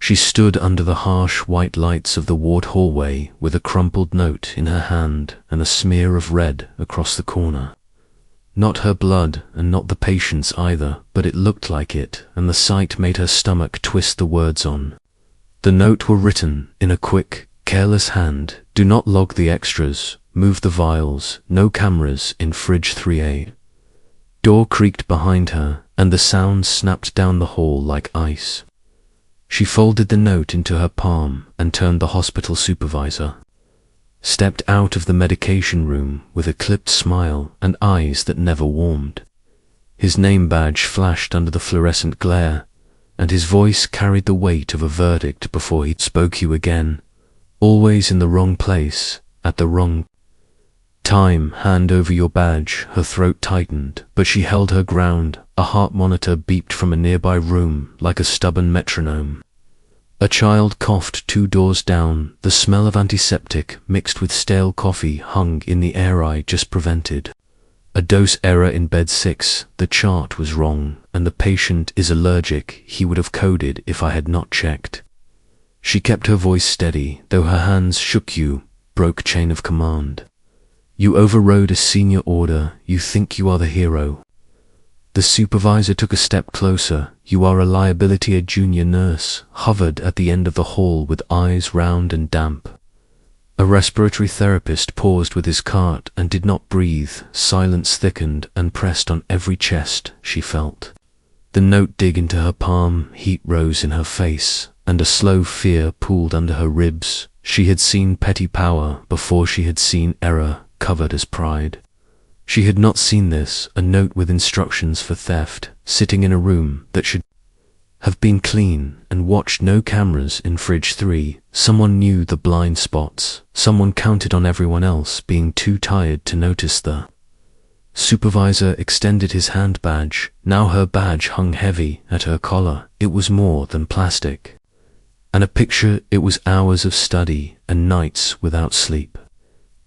She stood under the harsh white lights of the ward hallway with a crumpled note in her hand and a smear of red across the corner. Not her blood and not the patient's either, but it looked like it, and the sight made her stomach twist. The words on the note were written in a quick, careless hand. Do not log the extras, move the vials, no cameras in fridge 3A. Door creaked behind her, and the sound snapped down the hall like ice. She folded the note into her palm and turned the hospital supervisor. Stepped out of the medication room with a clipped smile and eyes that never warmed. His name badge flashed under the fluorescent glare, and his voice carried the weight of a verdict before he spoke. You again, always in the wrong place, at the wrong time. Hand over your badge. Her throat tightened, but she held her ground. A heart monitor beeped from a nearby room like a stubborn metronome. A child coughed 2 doors down. The smell of antiseptic mixed with stale coffee hung in the air. I just prevented a dose error in bed 6. The chart was wrong, and the patient is allergic. He would have coded if I had not checked. She kept her voice steady, though her hands shook. You broke chain of command. You overrode a senior order. You think you are the hero. The supervisor took a step closer. You are a liability. A junior nurse hovered at the end of the hall with eyes round and damp. A respiratory therapist paused with his cart and did not breathe. Silence thickened and pressed on every chest she felt. The note dug into her palm. Heat rose in her face, and a slow fear pooled under her ribs. She had seen petty power before she had seen error covered as pride. She had not seen this, a note with instructions for theft, sitting in a room that should have been clean, and watched. No cameras in fridge 3. Someone knew the blind spots. Someone counted on everyone else being too tired to notice. The supervisor extended his hand badge. Now her badge hung heavy at her collar. It was more than plastic. And a picture. It was hours of study and nights without sleep.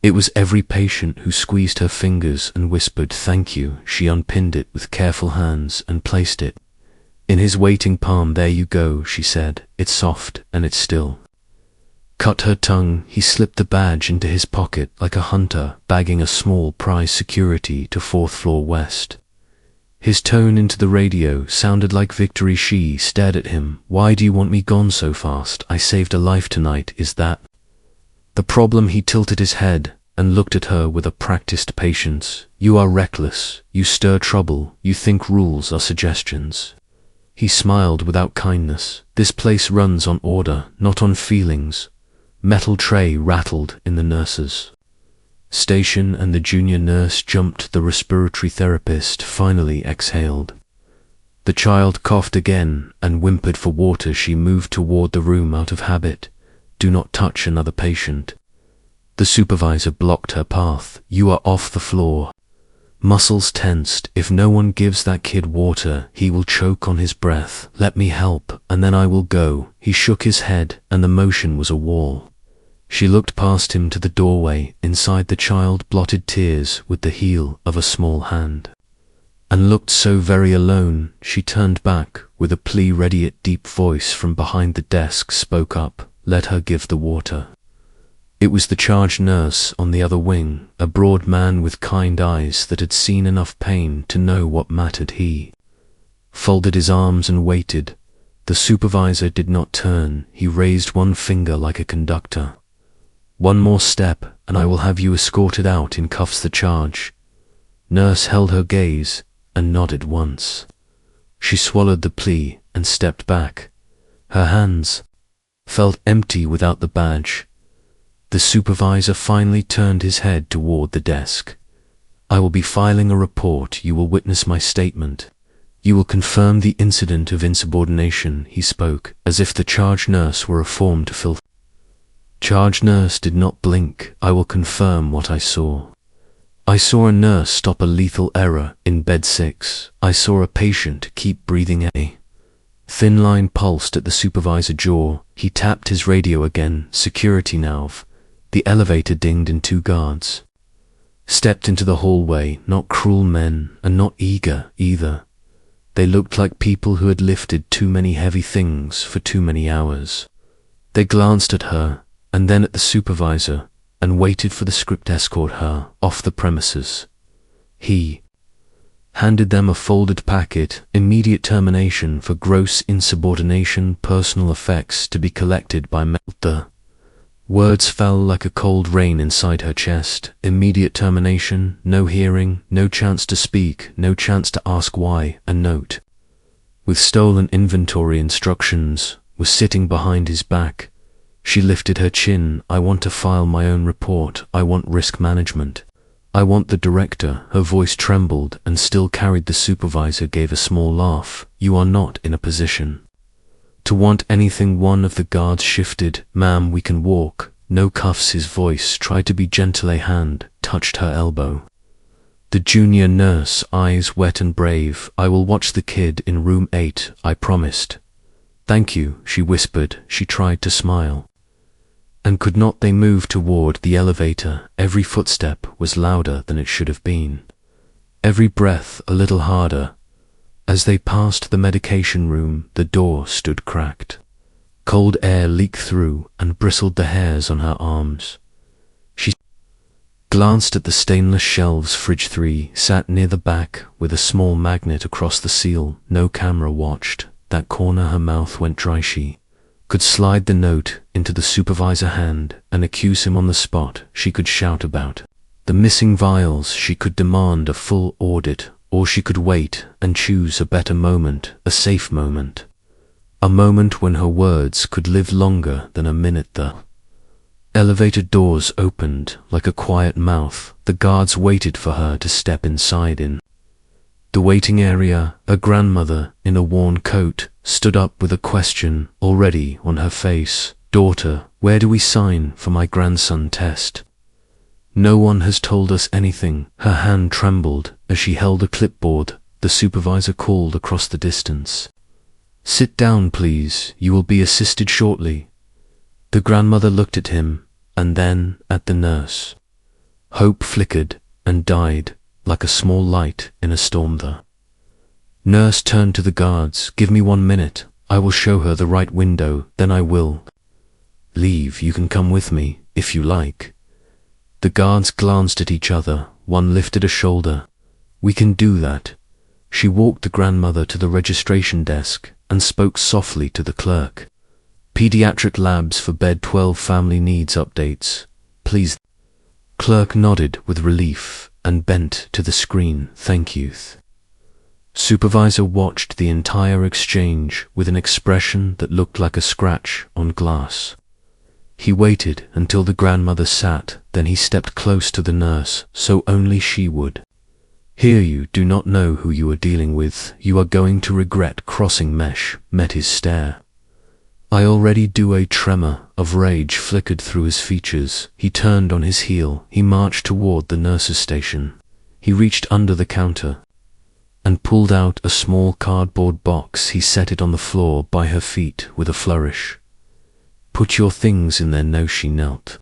It was every patient who squeezed her fingers and whispered thank you. She unpinned it with careful hands and placed it in his waiting palm. There you go, she said. It's soft and it's still. Cut her tongue. He slipped the badge into his pocket like a hunter bagging a small prize. Security to 4th floor west. His tone into the radio sounded like victory. She stared at him. Why do you want me gone so fast? I saved a life tonight. Is that the problem? He tilted his head and looked at her with a practiced patience. You are reckless. You stir trouble. You think rules are suggestions. He smiled without kindness. This place runs on order, not on feelings. Metal tray rattled in the nurse's station, and the junior nurse jumped. The respiratory therapist finally exhaled. The child coughed again and whimpered for water. She moved toward the room out of habit. Do not touch another patient. The supervisor blocked her path. You are off the floor. Muscles tensed. If no one gives that kid water, he will choke on his breath. Let me help, and then I will go. He shook his head, and the motion was a wall. She looked past him to the doorway. Inside, the child blotted tears with the heel of a small hand, and looked so very alone. She turned back with a plea ready. A deep voice from behind the desk spoke up. Let her give the water. It was the charge nurse on the other wing, a broad man with kind eyes that had seen enough pain to know what mattered. He folded his arms and waited. The supervisor did not turn. He raised one finger like a conductor. One more step, and I will have you escorted out in cuffs. The charge nurse held her gaze and nodded once. She swallowed the plea and stepped back. Her hands felt empty without the badge. The supervisor finally turned his head toward the desk. I will be filing a report. You will witness my statement. You will confirm the incident of insubordination. He spoke as if the charge nurse were a form to fill. Charge nurse did not blink. I will confirm what I saw. I saw a nurse stop a lethal error in bed 6. I saw a patient keep breathing. A thin line pulsed at the supervisor's jaw. He tapped his radio again. Security now. The elevator dinged and 2 guards stepped into the hallway, not cruel men and not eager either. They looked like people who had lifted too many heavy things for too many hours. They glanced at her, and then at the supervisor, and waited for the script to escort her off the premises. He handed them a folded packet, immediate termination for gross insubordination, personal effects to be collected by the words fell like a cold rain inside her chest. Immediate termination, no hearing, no chance to speak, no chance to ask why. A note with stolen inventory instructions was sitting behind his back. She lifted her chin. I want to file my own report. I want risk management. I want the director. Her voice trembled and still carried. The supervisor gave a small laugh. You are not in a position to want anything. One of the guards shifted. Ma'am, we can walk. No cuffs. His voice tried to be gentle. A hand touched her elbow. The junior nurse, eyes wet and brave. I will watch the kid in room 8, I promised. Thank you, she whispered. She tried to smile. And could not. They moved toward the elevator. Every footstep was louder than it should have been. Every breath a little harder. As they passed the medication room, the door stood cracked. Cold air leaked through and bristled the hairs on her arms. She glanced at the stainless shelves. Fridge 3 sat near the back with a small magnet across the seal. No camera watched that corner. Her mouth went dry. She could slide the note into the supervisor's hand and accuse him on the spot. She could shout about the missing vials. She could demand a full audit, or she could wait and choose a better moment, a safe moment. A moment when her words could live longer than a minute. The elevator doors opened like a quiet mouth. The guards waited for her to step inside. In the waiting area, a grandmother in a worn coat stood up with a question already on her face. Daughter, where do we sign for my grandson test? No one has told us anything. Her hand trembled as she held a clipboard. The supervisor called across the distance. Sit down, please. You will be assisted shortly. The grandmother looked at him and then at the nurse. Hope flickered and died like a small light in a storm. The nurse turned to the guards. Give me 1 minute. I will show her the right window, then I will leave. You can come with me, if you like. The guards glanced at each other. One lifted a shoulder. We can do that. She walked the grandmother to the registration desk and spoke softly to the clerk. Pediatric labs for bed 12. Family needs updates, please. Clerk nodded with relief and bent to the screen. Thank you. Supervisor watched the entire exchange with an expression that looked like a scratch on glass. He waited until the grandmother sat, then he stepped close to the nurse so only she would hear. You do not know who you are dealing with. You are going to regret crossing mesh. Met his stare. I already do. A tremor of rage flickered through his features. He turned on his heel. He marched toward the nurse's station. He reached under the counter and pulled out a small cardboard box. He set it on the floor by her feet with a flourish. Put your things in there. No, she knelt.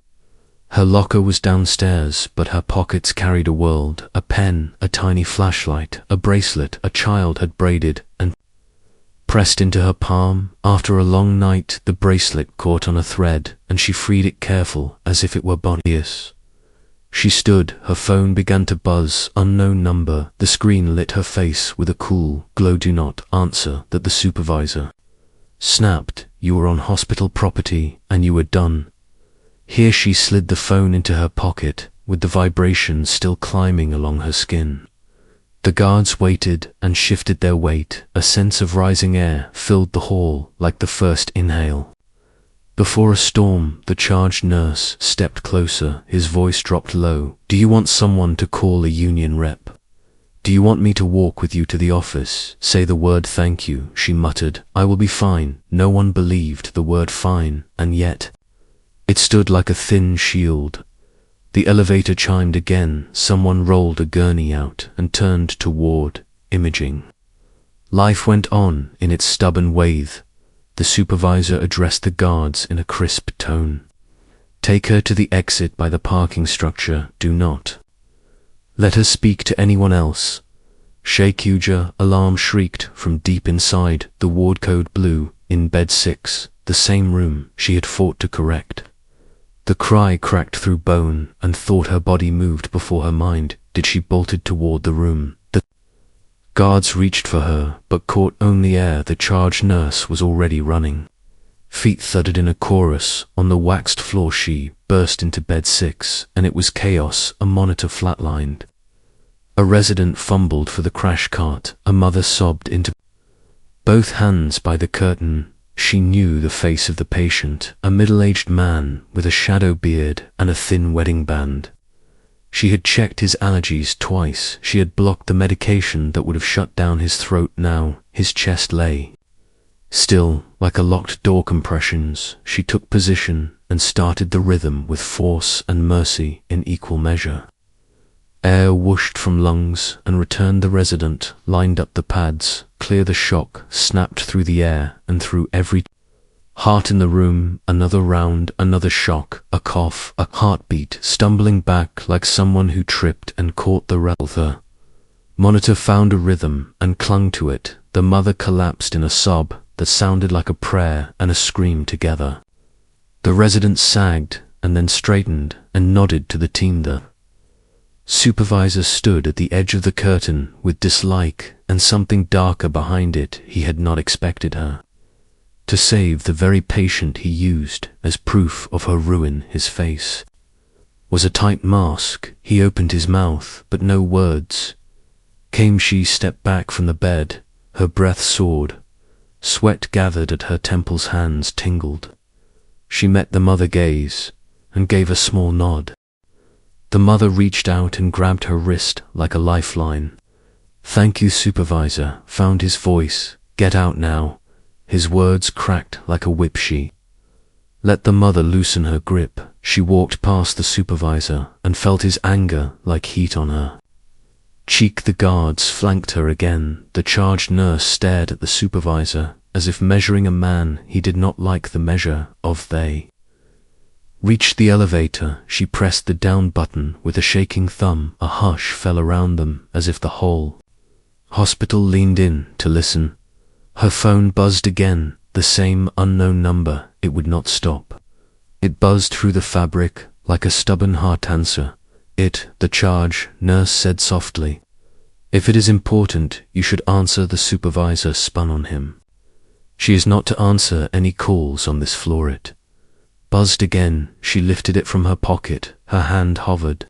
Her locker was downstairs, but her pockets carried a world. A pen, a tiny flashlight, a bracelet a child had braided and pressed into her palm. After a long night, the bracelet caught on a thread, and she freed it careful, as if it were bonus. She stood, her phone began to buzz. Unknown number. The screen lit her face with a cool glow. Do not answer. That the supervisor snapped. You were on hospital property, and you were done. Here she slid the phone into her pocket, with the vibration still climbing along her skin. The guards waited and shifted their weight. A sense of rising air filled the hall like the first inhale. Before a storm, the charged nurse stepped closer. His voice dropped low. Do you want someone to call a union rep? Do you want me to walk with you to the office? Say the word thank you, she muttered. I will be fine. No one believed the word fine, and yet it stood like a thin shield. The elevator chimed again. Someone rolled a gurney out and turned toward imaging. Life went on in its stubborn wave. The supervisor addressed the guards in a crisp tone. Take her to the exit by the parking structure. Do not let her speak to anyone else. Shakuja, alarm shrieked from deep inside, the ward code blew, in bed 6, the same room she had fought to correct. The cry cracked through bone and thought her body moved before her mind did she bolted toward the room. The guards reached for her, but caught only air. The charge nurse was already running. Feet thudded in a chorus on the waxed floor. She burst into bed 6, and it was chaos. A monitor flatlined. A resident fumbled for the crash cart. A mother sobbed into both hands by the curtain. She knew the face of the patient, a middle-aged man with a shadow beard and a thin wedding band. She had checked his allergies twice. She had blocked the medication that would have shut down his throat. Now his chest lay still, like a locked door. Compressions. She took position and started the rhythm with force and mercy in equal measure. Air whooshed from lungs and returned. The resident lined up the pads. Clear. The shock snapped through the air and through every heart in the room. Another round, another shock, a cough, a heartbeat, stumbling back like someone who tripped and caught the rattle. The monitor found a rhythm and clung to it. The mother collapsed in a sob that sounded like a prayer and a scream together. The resident sagged and then straightened and nodded to the team. The supervisor stood at the edge of the curtain with dislike and something darker behind it. He had not expected her to save the very patient he used as proof of her ruin. His face was a tight mask. He opened his mouth, but no words came. She stepped back from the bed. Her breath soared. Sweat gathered at her temples. Hands tingled. She met the mother gaze and gave a small nod. The mother reached out and grabbed her wrist like a lifeline. "Thank you, Supervisor," found his voice. "Get out now." His words cracked like a whip. She let the mother loosen her grip. She walked past the supervisor and felt his anger like heat on her cheek. The guards flanked her again. The charge nurse stared at the supervisor as if measuring a man he did not like the measure of. They reached the elevator. She pressed the down button with a shaking thumb. A hush fell around them as if the whole hospital leaned in to listen. Her phone buzzed again, the same unknown number. It would not stop. It buzzed through the fabric like a stubborn heart answer. The charge nurse said softly. "If it is important, you should answer." The supervisor spun on him. "She is not to answer any calls on this floor." It buzzed again. She lifted it from her pocket. Her hand hovered.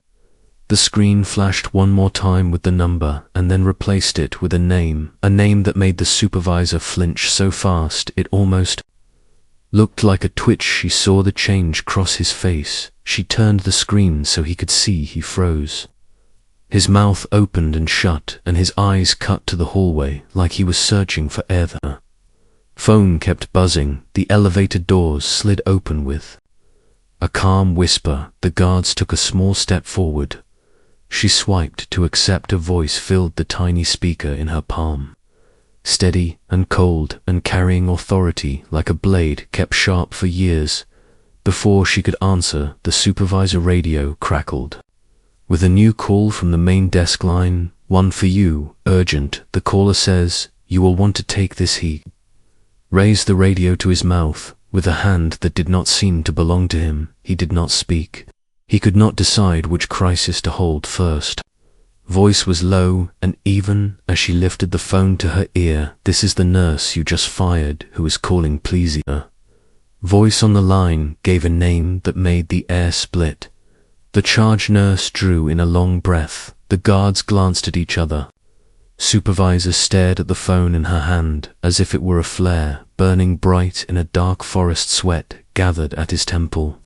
The screen flashed one more time with the number and then replaced it with a name that made the supervisor flinch so fast it almost looked like a twitch. She saw the change cross his face. She turned the screen so he could see. He froze. His mouth opened and shut, and his eyes cut to the hallway like he was searching for air. The phone kept buzzing. The elevator doors slid open with a calm whisper. The guards took a small step forward. She swiped to accept. A voice filled the tiny speaker in her palm. Steady and cold and carrying authority like a blade kept sharp for years. Before she could answer, the supervisor radio crackled with a new call from the main desk line. "One for you, urgent. The caller says you will want to take this." He raised the radio to his mouth with a hand that did not seem to belong to him. He did not speak. He could not decide which crisis to hold first. Voice was low and even as she lifted the phone to her ear. "This is the nurse you just fired who is calling, please." Voice on the line gave a name that made the air split. The charge nurse drew in a long breath. The guards glanced at each other. Supervisor stared at the phone in her hand as if it were a flare, burning bright in a dark forest. Sweat gathered at his temple.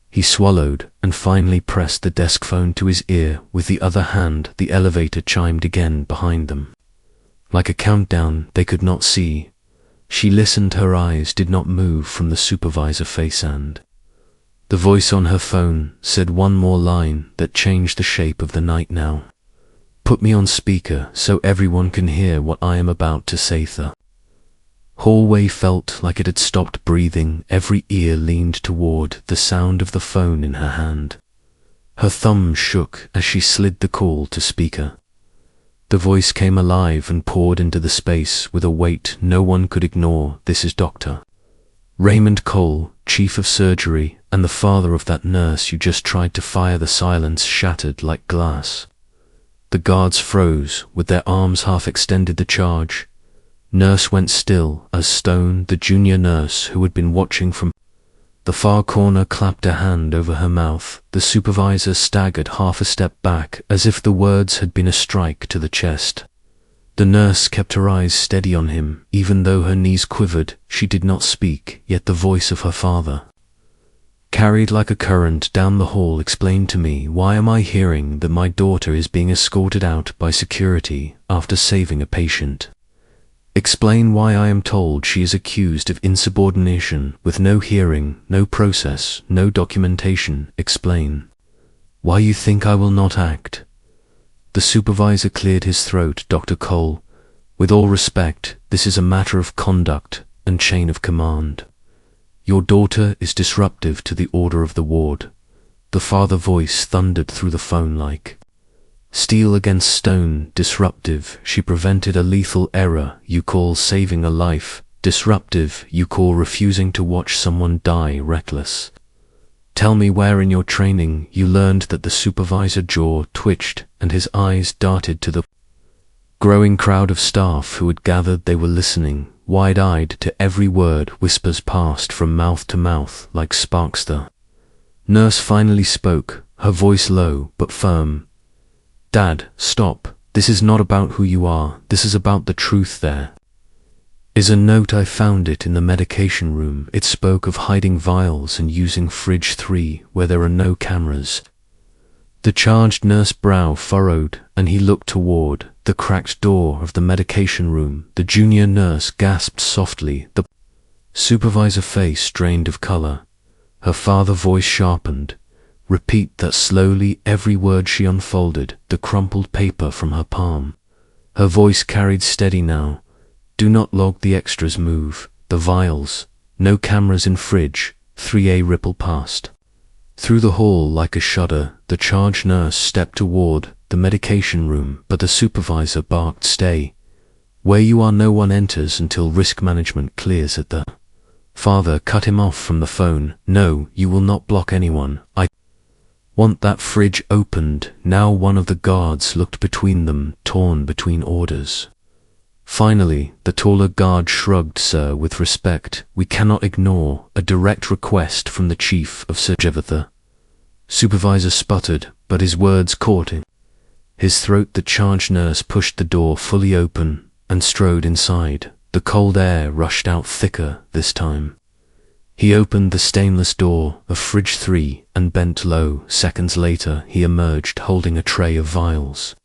He swallowed and finally pressed the desk phone to his ear with the other hand. The elevator chimed again behind them. Like a countdown they could not see. She listened. Her eyes did not move from the supervisor face, and the voice on her phone said one more line that changed the shape of the night now. "Put me on speaker so everyone can hear what I am about to say." The hallway felt like it had stopped breathing. Every ear leaned toward the sound of the phone in her hand. Her thumb shook as she slid the call to speaker. The voice came alive and poured into the space with a weight no one could ignore. "This is Dr. Raymond Cole, Chief of Surgery, and the father of that nurse you just tried to fire." The silence shattered like glass. The guards froze, with their arms half extended. The charge nurse went still as stone. The junior nurse, who had been watching from the far corner, clapped a hand over her mouth. The supervisor staggered half a step back, as if the words had been a strike to the chest. The nurse kept her eyes steady on him, even though her knees quivered. She did not speak, yet the voice of her father, carried like a current down the hall, explained to me, "Why am I hearing that my daughter is being escorted out by security after saving a patient? Explain why I am told she is accused of insubordination with no hearing, no process, no documentation. Explain why you think I will not act." The supervisor cleared his throat. "Dr. Cole, with all respect, this is a matter of conduct and chain of command. Your daughter is disruptive to the order of the ward." The father voice thundered through the phone like steel against stone. "Disruptive, she prevented a lethal error. You call saving a life disruptive. You call refusing to watch someone die reckless. Tell me where in your training you learned that." The supervisor's jaw twitched and his eyes darted to the growing crowd of staff who had gathered. They were listening, wide-eyed to every word. Whispers passed from mouth to mouth like sparks. The nurse finally spoke, her voice low but firm. "Dad, stop. This is not about who you are. This is about the truth. There is a note. I found it in the medication room. It spoke of hiding vials and using fridge 3 where there are no cameras." The charged nurse's brow furrowed, and he looked toward the cracked door of the medication room. The junior nurse gasped softly. The supervisor's face drained of color. Her father's voice sharpened. "Repeat that slowly." Every word she unfolded the crumpled paper from her palm. Her voice carried steady now. "Do not log the extras. Move the vials. No cameras in fridge 3A." Ripple passed through the hall like a shudder. The charge nurse stepped toward the medication room, but the supervisor barked, "Stay where you are. No one enters until risk management clears it." The father cut him off from the phone. "No, you will not block anyone. I want that fridge opened now." One of the guards looked between them, torn between orders. Finally, the taller guard shrugged. "Sir, with respect, we cannot ignore a direct request from the chief of surgery." The supervisor sputtered, but his words caught in his throat. The charge nurse pushed the door fully open and strode inside. The cold air rushed out thicker this time. He opened the stainless door of fridge 3 and bent low. Seconds later, he emerged holding a tray of vials,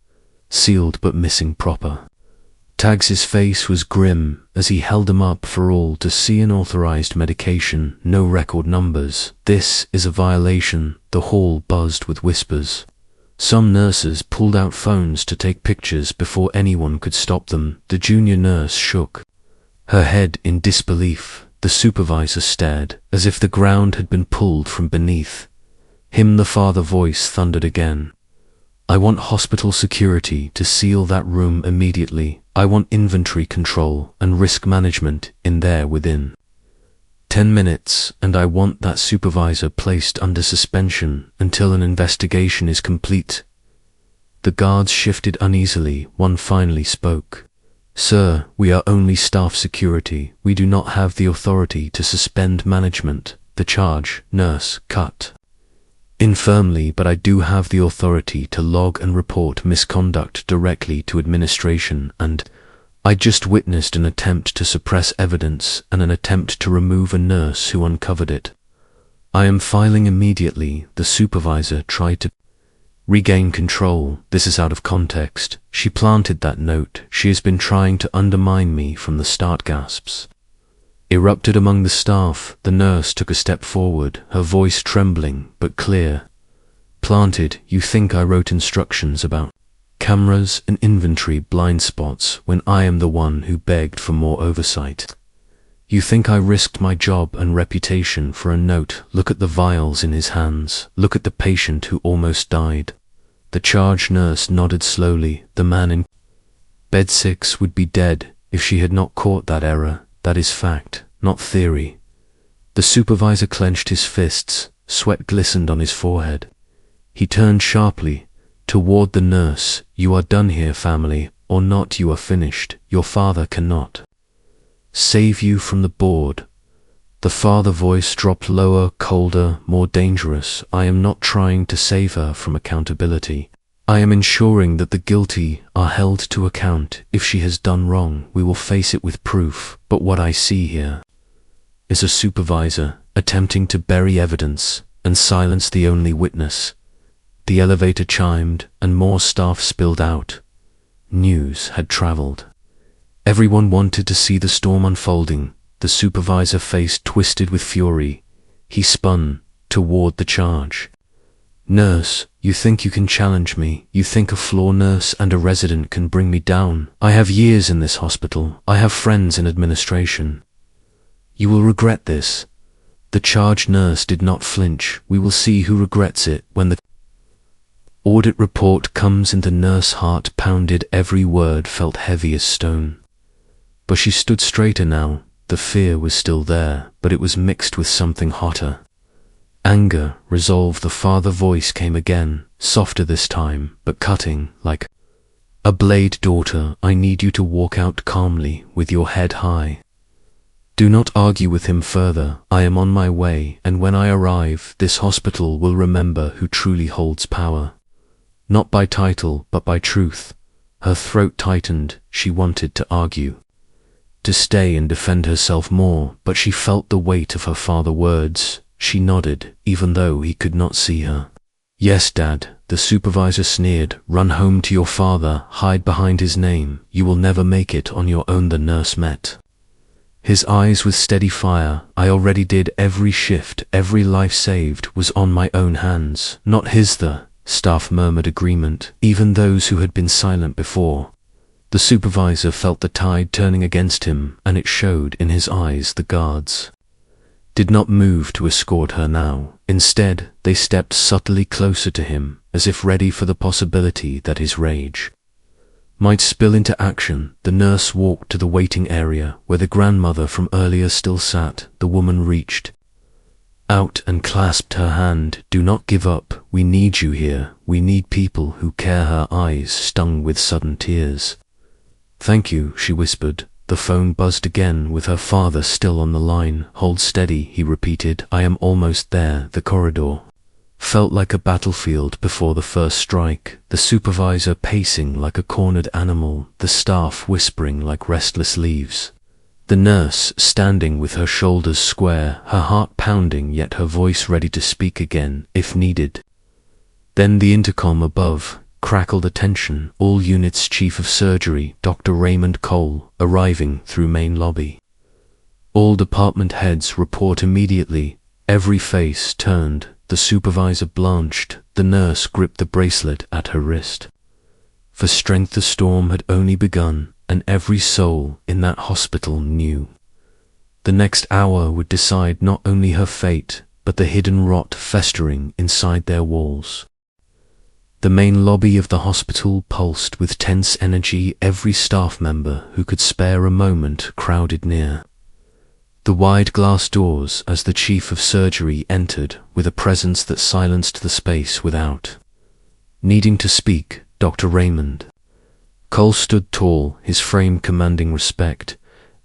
sealed but missing proper tags. Face was grim as he held them up for all to see. An authorized medication, no record numbers. "This is a violation." The hall buzzed with whispers. Some nurses pulled out phones to take pictures before anyone could stop them. The junior nurse shook her head in disbelief. The supervisor stared, as if the ground had been pulled from beneath him. The father voice thundered again. "I want hospital security to seal that room immediately. I want inventory control and risk management in there within 10 minutes, and I want that supervisor placed under suspension until an investigation is complete." The guards shifted uneasily. One finally spoke. "Sir, we are only staff security. We do not have the authority to suspend management." The charge nurse cut in firmly. "But I do have the authority to log and report misconduct directly to administration, and I just witnessed an attempt to suppress evidence and an attempt to remove a nurse who uncovered it. I am filing immediately." The supervisor tried to regain control. "This is out of context. She planted that note. She has been trying to undermine me from the start." Gasps erupted among the staff. The nurse took a step forward, her voice trembling but clear. "Planted? You think I wrote instructions about cameras and inventory blind spots when I am the one who begged for more oversight? You think I risked my job and reputation for a note? Look at the vials in his hands. Look at the patient who almost died." The charge nurse nodded slowly. The man in Bed 6 would be dead if she had not caught that error. That is fact, not theory. The supervisor clenched his fists, sweat glistened on his forehead. He turned sharply toward the nurse. You are done here, family, or not. You are finished. Your father cannot save you from the board. The father voice dropped lower, colder, more dangerous. I am not trying to save her from accountability. I am ensuring that the guilty are held to account. If she has done wrong, we will face it with proof. But what I see here is a supervisor attempting to bury evidence and silence the only witness. The elevator chimed and more staff spilled out. News had traveled. Everyone wanted to see the storm unfolding. The supervisor's face twisted with fury. He spun toward the charge. Nurse, you think you can challenge me? You think a floor nurse and a resident can bring me down? I have years in this hospital. I have friends in administration. You will regret this. The charge nurse did not flinch. We will see who regrets it when the audit report comes in. The nurse's heart pounded. Every word felt heavy as stone. But she stood straighter now. The fear was still there, but it was mixed with something hotter. Anger, resolve. The father voice came again, softer this time, but cutting, like a blade. Daughter, I need you to walk out calmly, with your head high. Do not argue with him further. I am on my way, and when I arrive, this hospital will remember who truly holds power. Not by title, but by truth. Her throat tightened. She wanted to argue, to stay and defend herself more, but she felt the weight of her father's words. She nodded, even though he could not see her. Yes, Dad, the supervisor sneered. Run home to your father, hide behind his name. You will never make it on your own. The nurse met his eyes with steady fire. I already did. Every shift, every life saved was on my own hands, not his. The staff murmured agreement, even those who had been silent before. The supervisor felt the tide turning against him, and it showed in his eyes. The guards did not move to escort her now. Instead, they stepped subtly closer to him, as if ready for the possibility that his rage might spill into action. The nurse walked to the waiting area, where the grandmother from earlier still sat. The woman reached out and clasped her hand. Do not give up. We need you here. We need people who care. Her eyes stung with sudden tears. Thank you, she whispered. The phone buzzed again, with her father still on the line. Hold steady, he repeated. I am almost there. The corridor felt like a battlefield before the first strike. The supervisor pacing like a cornered animal, the staff whispering like restless leaves. The nurse standing with her shoulders square, her heart pounding, yet her voice ready to speak again, if needed. Then the intercom above crackled. Attention, all units. Chief of Surgery, Dr. Raymond Cole, arriving through main lobby. All department heads report immediately. Every face turned. The supervisor blanched. The nurse gripped the bracelet at her wrist. For strength, the storm had only begun, and every soul in that hospital knew. The next hour would decide not only her fate, but the hidden rot festering inside their walls. The main lobby of the hospital pulsed with tense energy. Every staff member who could spare a moment crowded near the wide glass doors as the chief of surgery entered, with a presence that silenced the space without needing to speak. Dr. Raymond Cole stood tall, his frame commanding respect,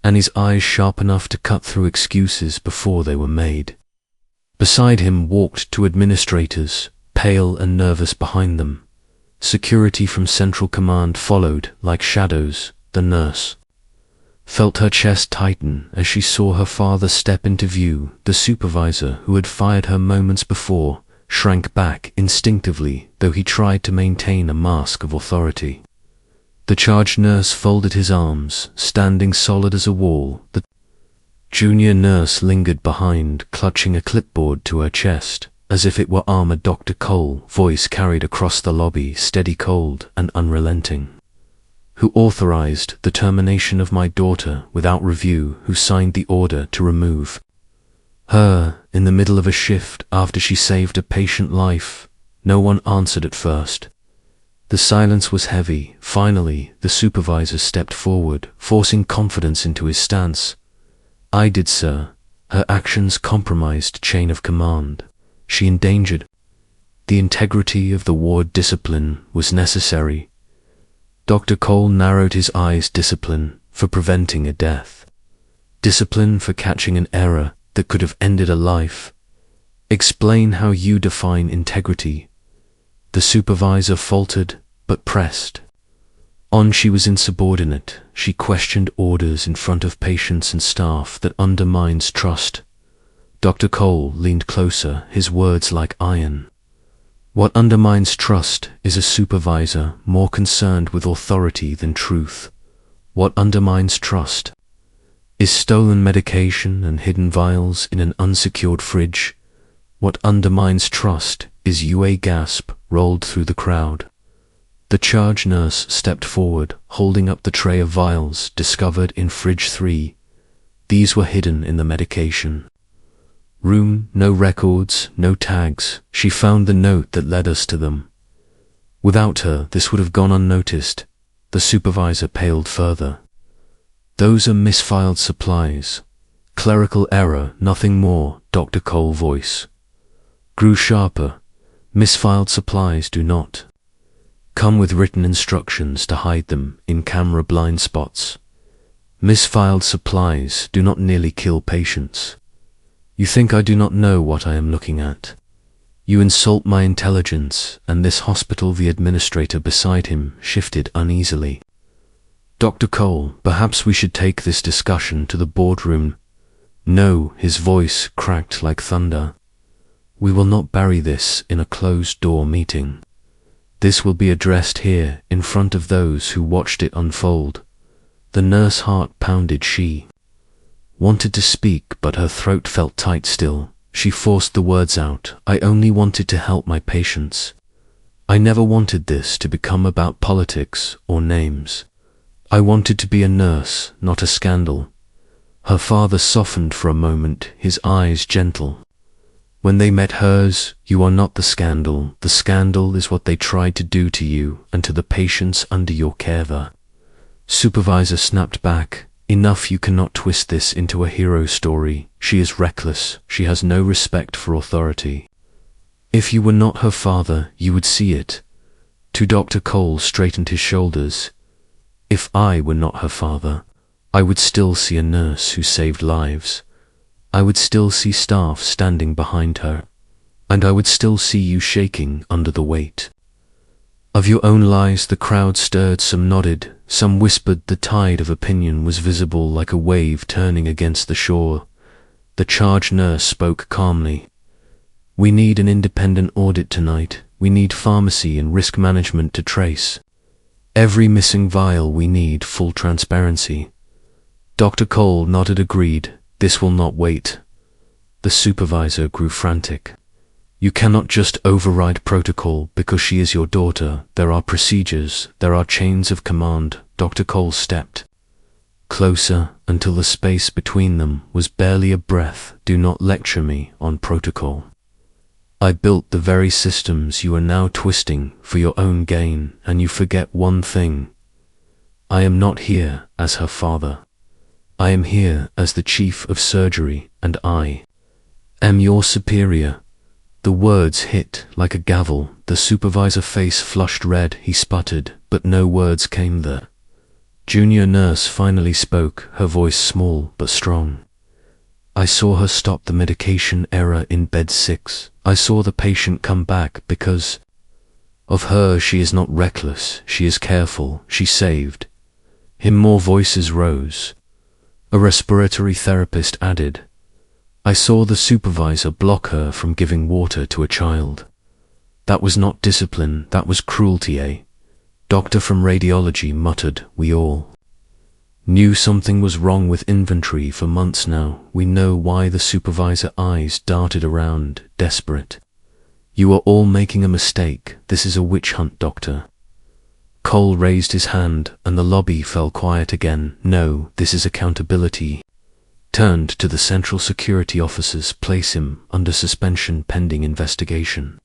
and his eyes sharp enough to cut through excuses before they were made. Beside him walked two administrators, pale and nervous behind them. Security from Central Command followed like shadows. The nurse felt her chest tighten as she saw her father step into view. The supervisor, who had fired her moments before, shrank back instinctively, though he tried to maintain a mask of authority. The charge nurse folded his arms, standing solid as a wall. The junior nurse lingered behind, clutching a clipboard to her chest, as if it were armored. Dr. Cole, voice carried across the lobby, steady, cold, and unrelenting. Who authorized the termination of my daughter without review? Who signed the order to remove her in the middle of a shift after she saved a patient life? No one answered at first. The silence was heavy. Finally, the supervisor stepped forward, forcing confidence into his stance. "I did, sir." Her actions compromised chain of command. She endangered the integrity of the ward. Discipline was necessary. Dr. Cole narrowed his eyes. Discipline for preventing a death. Discipline for catching an error that could have ended a life. Explain how you define integrity. The supervisor faltered, but pressed on. She was insubordinate. She questioned orders in front of patients and staff. That undermines trust. Dr. Cole leaned closer, his words like iron. What undermines trust is a supervisor more concerned with authority than truth. What undermines trust is stolen medication and hidden vials in an unsecured fridge. What undermines trust is UA gasp rolled through the crowd. The charge nurse stepped forward, holding up the tray of vials discovered in fridge 3. These were hidden in the medication room. No records, no tags. She found the note that led us to them. Without her, this would have gone unnoticed. The supervisor paled further. Those are misfiled supplies. Clerical error, nothing more. Dr. Cole's voice grew sharper. Misfiled supplies do not come with written instructions to hide them in camera blind spots. Misfiled supplies do not nearly kill patients. You think I do not know what I am looking at? You insult my intelligence, and this hospital. The administrator beside him shifted uneasily. Dr. Cole, perhaps we should take this discussion to the boardroom. No, his voice cracked like thunder. We will not bury this in a closed-door meeting. This will be addressed here, in front of those who watched it unfold. The nurse heart pounded. She wanted to speak, but her throat felt tight still. She forced the words out. I only wanted to help my patients. I never wanted this to become about politics or names. I wanted to be a nurse, not a scandal. Her father softened for a moment, his eyes gentle. When they met hers, you are not the scandal. The scandal is what they tried to do to you and to the patients under your care. The supervisor snapped back. Enough, you cannot twist this into a hero story. She is reckless. She has no respect for authority. If you were not her father, you would see it. To Dr. Cole straightened his shoulders. If I were not her father, I would still see a nurse who saved lives. I would still see staff standing behind her. And I would still see you shaking under the weight of your own lies. The crowd stirred. Some nodded, some whispered. The tide of opinion was visible like a wave turning against the shore. The charge nurse spoke calmly. We need an independent audit tonight. We need pharmacy and risk management to trace every missing vial. We need full transparency. Dr. Cole nodded, agreed. This will not wait. The supervisor grew frantic. You cannot just override protocol because she is your daughter. There are procedures, there are chains of command. Dr. Cole stepped closer until the space between them was barely a breath. Do not lecture me on protocol. I built the very systems you are now twisting for your own gain, and you forget one thing. I am not here as her father. I am here as the chief of surgery, and I am your superior. The words hit like a gavel. The supervisor's face flushed red. He sputtered, but no words came. The junior nurse finally spoke, her voice small but strong. I saw her stop the medication error in bed 6. I saw the patient come back because of her. She is not reckless. She is careful. She saved him. More voices rose. A respiratory therapist added. I saw the supervisor block her from giving water to a child. That was not discipline, that was cruelty, eh? Doctor from radiology muttered. We all knew something was wrong with inventory for months now. We know why. The supervisor's eyes darted around, desperate. You are all making a mistake. This is a witch hunt, doctor. Cole raised his hand, and the lobby fell quiet again. No, this is accountability. Turned to the central security officers. Place him under suspension pending investigation.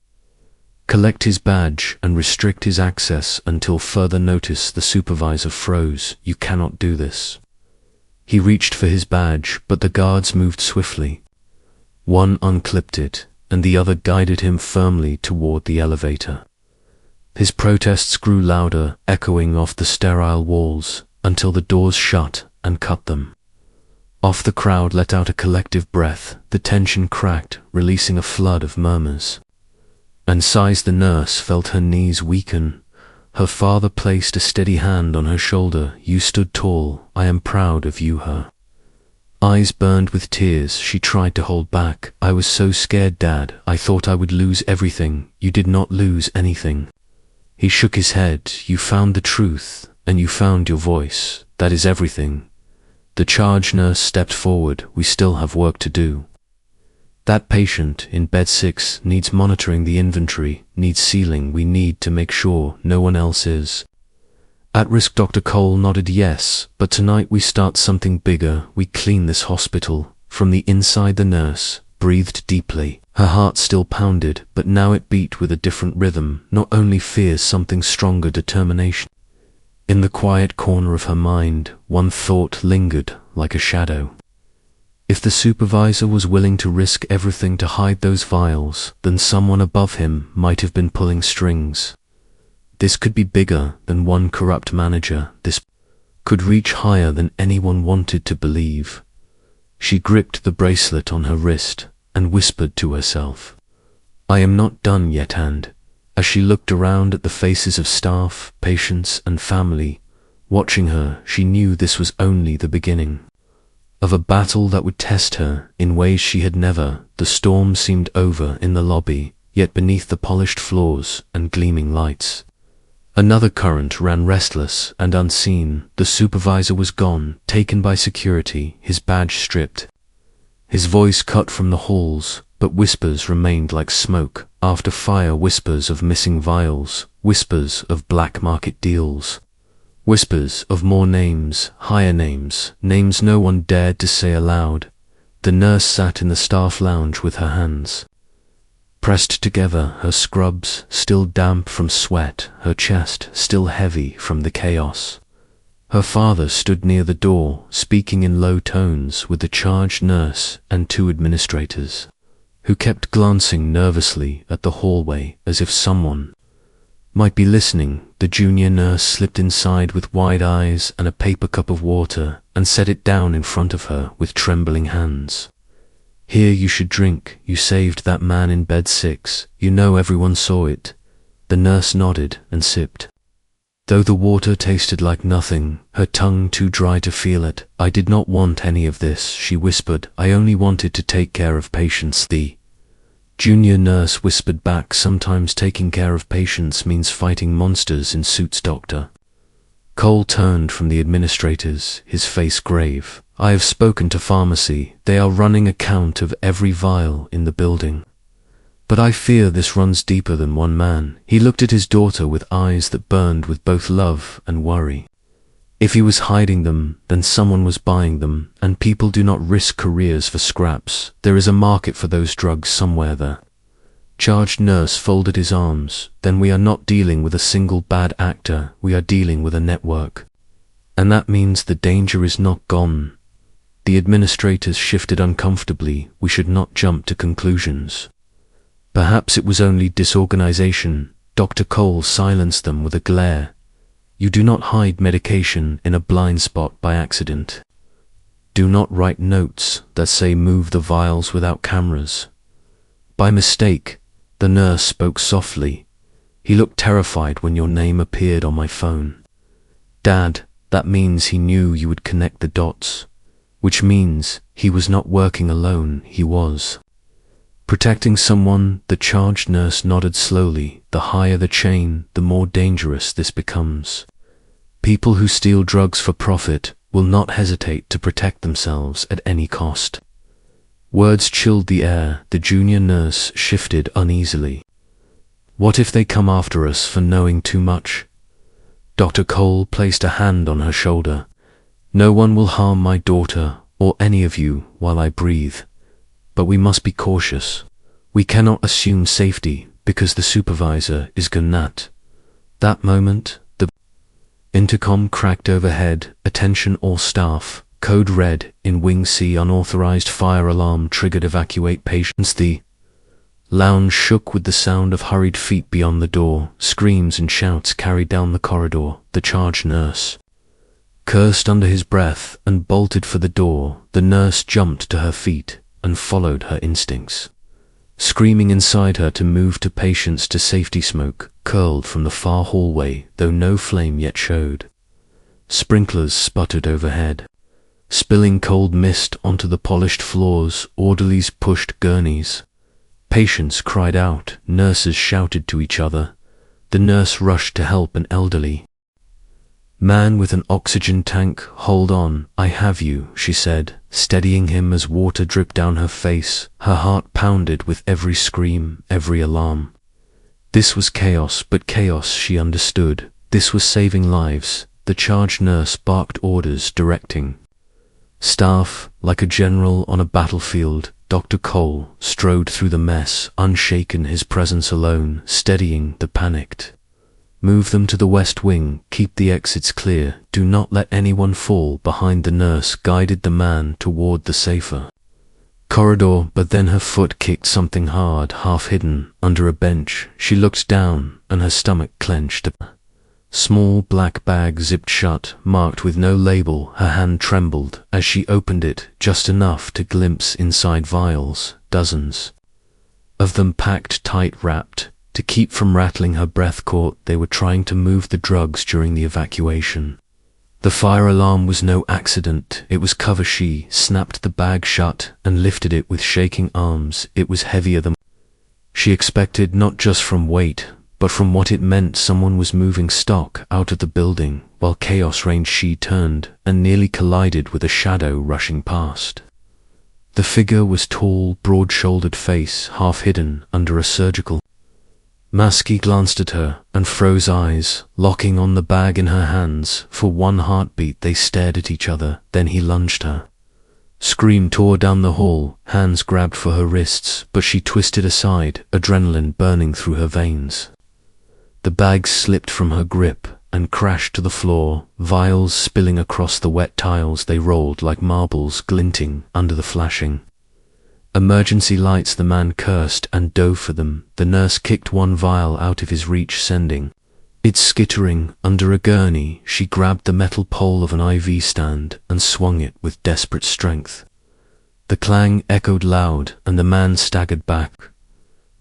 Collect his badge and restrict his access until further notice. The supervisor froze. You cannot do this. He reached for his badge, but the guards moved swiftly. One unclipped it, and the other guided him firmly toward the elevator. His protests grew louder, echoing off the sterile walls, until the doors shut and cut them. Off the crowd let out a collective breath. The tension cracked, releasing a flood of murmurs. And sighs. The nurse felt her knees weaken. Her father placed a steady hand on her shoulder. You stood tall. I am proud of you. Her eyes burned with tears. She tried to hold back. I was so scared, Dad. I thought I would lose everything. You did not lose anything. He shook his head. You found the truth, and you found your voice. That is everything. The charge nurse stepped forward. We still have work to do. That patient in bed 6 needs monitoring. The inventory needs sealing. We need to make sure no one else is at risk. Dr. Cole nodded yes, but tonight we start something bigger. We clean this hospital from the inside. The nurse breathed deeply. Her heart still pounded, but now it beat with a different rhythm. Not only fear, something stronger, determination. In the quiet corner of her mind, one thought lingered like a shadow. If the supervisor was willing to risk everything to hide those vials, then someone above him might have been pulling strings. This could be bigger than one corrupt manager. This could reach higher than anyone wanted to believe. She gripped the bracelet on her wrist and whispered to herself, I am not done yet. And as she looked around at the faces of staff, patients, and family watching her, she knew this was only the beginning of a battle that would test her in ways she had never. The storm seemed over in the lobby, yet beneath the polished floors and gleaming lights, another current ran, restless and unseen. The supervisor was gone, taken by security, his badge stripped, his voice cut from the halls, but whispers remained like smoke after fire. Whispers of missing vials, whispers of black market deals, whispers of more names, higher names, names no one dared to say aloud. The nurse sat in the staff lounge with her hands pressed together, her scrubs still damp from sweat, her chest still heavy from the chaos. Her father stood near the door, speaking in low tones with the charge nurse and 2 administrators, who kept glancing nervously at the hallway as if someone might be listening. The junior nurse slipped inside with wide eyes and a paper cup of water and set it down in front of her with trembling hands. Here, you should drink. You saved that man in bed 6. You know everyone saw it. The nurse nodded and sipped. Though the water tasted like nothing, her tongue too dry to feel it. I did not want any of this, she whispered. I only wanted to take care of patients. The junior nurse whispered back, sometimes taking care of patients means fighting monsters in suits, doctor. Cole turned from the administrators, his face grave. I have spoken to pharmacy. They are running a count of every vial in the building. But I fear this runs deeper than one man. He looked at his daughter with eyes that burned with both love and worry. If he was hiding them, then someone was buying them, and people do not risk careers for scraps. There is a market for those drugs somewhere there. Charged nurse folded his arms. Then we are not dealing with a single bad actor, we are dealing with a network. And that means the danger is not gone. The administrators shifted uncomfortably. We should not jump to conclusions. Perhaps it was only disorganization. Dr. Cole silenced them with a glare. You do not hide medication in a blind spot by accident. Do not write notes that say move the vials without cameras. By mistake. The nurse spoke softly. He looked terrified when your name appeared on my phone. Dad, that means he knew you would connect the dots. Which means he was not working alone, he was protecting someone. The charged nurse nodded slowly. The higher the chain, the more dangerous this becomes. People who steal drugs for profit will not hesitate to protect themselves at any cost. Words chilled the air. The junior nurse shifted uneasily. What if they come after us for knowing too much? Dr. Cole placed a hand on her shoulder. No one will harm my daughter or any of you while I breathe. But we must be cautious. We cannot assume safety. because the supervisor is Gunat. That moment, the intercom cracked overhead. Attention all staff. Code red in Wing C. Unauthorized fire alarm triggered. Evacuate patients. The lounge shook with the sound of hurried feet beyond the door. Screams and shouts carried down the corridor. The charge nurse cursed under his breath and bolted for the door. The nurse jumped to her feet and followed her instincts, screaming inside her to move to patients to safety. Smoke curled from the far hallway, though no flame yet showed. Sprinklers sputtered overhead, spilling cold mist onto the polished floors. Orderlies pushed gurneys. Patients cried out. Nurses shouted to each other. The nurse rushed to help an elderly man with an oxygen tank. Hold on, I have you, she said, steadying him as water dripped down her face. Her heart pounded with every scream, every alarm. This was chaos, but chaos she understood. This was saving lives. The charge nurse barked orders, directing staff like a general on a battlefield. Dr. Cole strode through the mess, unshaken, his presence alone, steadying the panicked. Move them to the west wing, keep the exits clear, do not let anyone fall behind. The nurse guided the man toward the safer corridor, but then her foot kicked something hard, half hidden under a bench. She looked down and her stomach clenched. A small black bag zipped shut, marked with no label. Her hand trembled as she opened it, just enough to glimpse inside vials, dozens of them packed tight, wrapped to keep from rattling. Her breath caught. They were trying to move the drugs during the evacuation. The fire alarm was no accident, it was cover. She snapped the bag shut and lifted it with shaking arms. It was heavier than she expected, not just from weight, but from what it meant. Someone was moving stock out of the building while chaos reigned. She turned and nearly collided with a shadow rushing past. The figure was tall, broad-shouldered, face half hidden under a surgical mask. He glanced at her and froze, eyes locking on the bag in her hands. For one heartbeat they stared at each other, then he lunged. Her scream tore down the hall. Hands grabbed for her wrists, but she twisted aside, adrenaline burning through her veins. The bag slipped from her grip and crashed to the floor, vials spilling across the wet tiles. They rolled like marbles, glinting under the flashing emergency lights. The man cursed and dove for them. The nurse kicked one vial out of his reach, sending it skittering under a gurney. She grabbed the metal pole of an IV stand and swung it with desperate strength. The clang echoed loud and the man staggered back.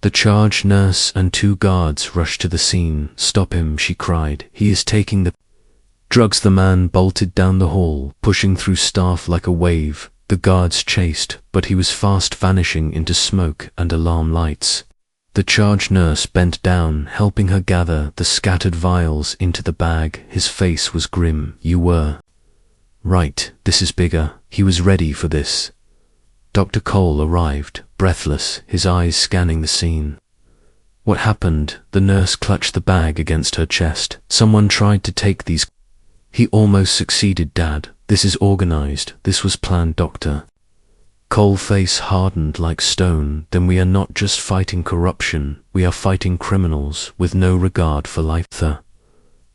The charge nurse and 2 guards rushed to the scene. Stop him, she cried. He is taking the drugs. The man bolted down the hall, pushing through staff like a wave. The guards chased, but he was fast vanishing into smoke and alarm lights. The charge nurse bent down, helping her gather the scattered vials into the bag. His face was grim. You were right, this is bigger. He was ready for this. Dr. Cole arrived, breathless, his eyes scanning the scene. What happened? The nurse clutched the bag against her chest. Someone tried to take these. He almost succeeded, Dad. This is organized. This was planned, Doctor. Cole's face hardened like stone. Then we are not just fighting corruption, we are fighting criminals with no regard for life. The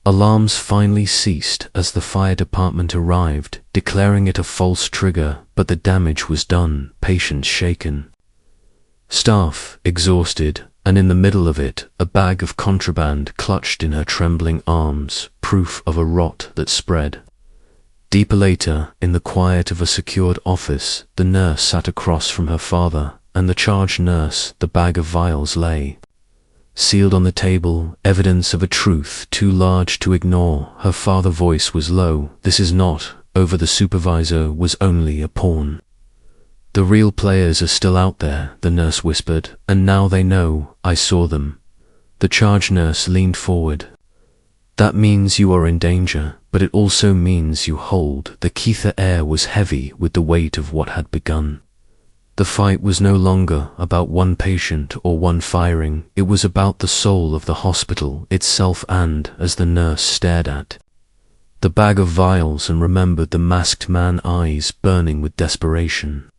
alarms finally ceased as the fire department arrived, declaring it a false trigger, but the damage was done. Patients shaken, staff exhausted, and in the middle of it, a bag of contraband clutched in her trembling arms, proof of a rot that spread. Deeper later, in the quiet of a secured office, the nurse sat across from her father, and the charge nurse. The bag of vials lay sealed on the table, evidence of a truth too large to ignore. Her father's voice was low. This is not over. The supervisor was only a pawn. The real players are still out there, the nurse whispered, and now they know. I saw them. The charge nurse leaned forward. That means you are in danger, but it also means you hold. The key. The air was heavy with the weight of what had begun. The fight was no longer about one patient or one firing. It was about the soul of the hospital itself. And, as the nurse stared at the bag of vials and remembered the masked man's eyes burning with desperation,